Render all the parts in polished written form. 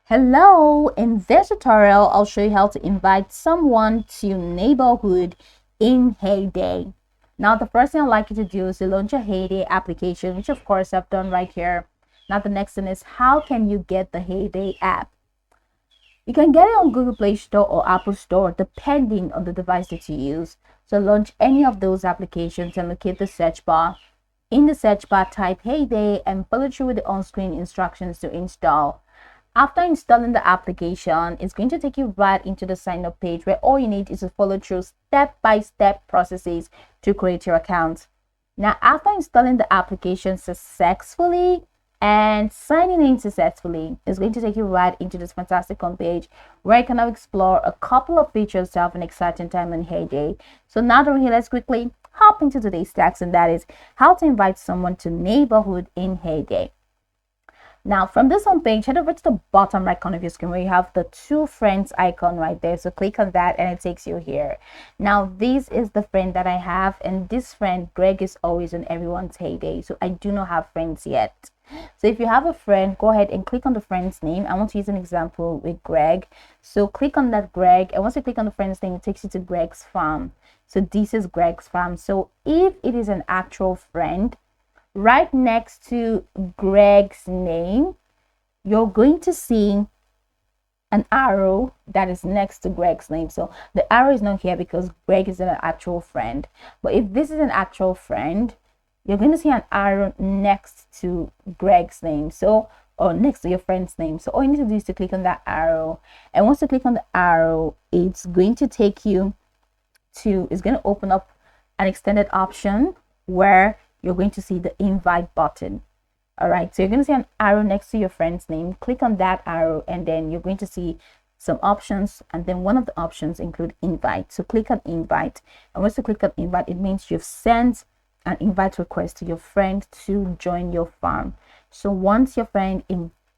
Hello, in this tutorial, I'll show you how to invite someone to neighborhood in Heyday. Now, the first thing I'd like you to do is to launch a Heyday application, which of course I've done right here. Now, the next thing is how can you get the Heyday app? You can get it on Google Play Store or Apple Store, depending on the device that you use. So launch any of those applications and locate the search bar. In the search bar, type Heyday and follow through with the on-screen instructions to install. After installing the application, it's going to take you right into the sign up page where all you need is to follow through step-by-step processes to create your account. Now, after installing the application successfully and signing in successfully, it's going to take you right into this fantastic homepage where you can now explore a couple of features to have an exciting time in Heyday. So now that we're here, let's quickly hop into today's task, and that is how to invite someone to neighborhood in Heyday. Now, from this homepage, head over to the bottom right corner of your screen where you have the two friends icon right there. So click on that and it takes you here. Now, this is the friend that I have, and this friend, Greg, is always on everyone's Heyday. So I do not have friends yet. So if you have a friend, go ahead and click on the friend's name. I want to use an example with Greg. So click on that Greg, and once you click on the friend's name, it takes you to Greg's farm. So this is Greg's farm. So if it is an actual friend, right next to Greg's name, you're going to see an arrow that is next to Greg's name. So the arrow is not here because Greg is an actual friend. But if this is an actual friend, you're going to see an arrow next to Greg's name. So, or next to your friend's name. So all you need to do is to click on that arrow. And once you click on the arrow, it's going to take you to, it's going to open up an extended option where you're going to see the invite button. All right, so you're going to see an arrow next to your friend's name. Click on that arrow, and then you're going to see some options, and then one of the options include invite. So click on invite, and once you click on invite, it means you've sent an invite request to your friend to join your farm. So once your friend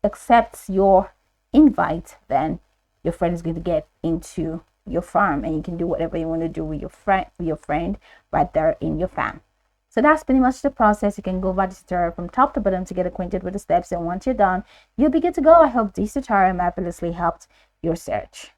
accepts your invite, then your friend is going to get into your farm, and you can do whatever you want to do with your friend right there in your farm. So that's pretty much the process. You can go over this tutorial from top to bottom to get acquainted with the steps, and once you're done, you'll be good to go. I hope this tutorial marvelously helped your search.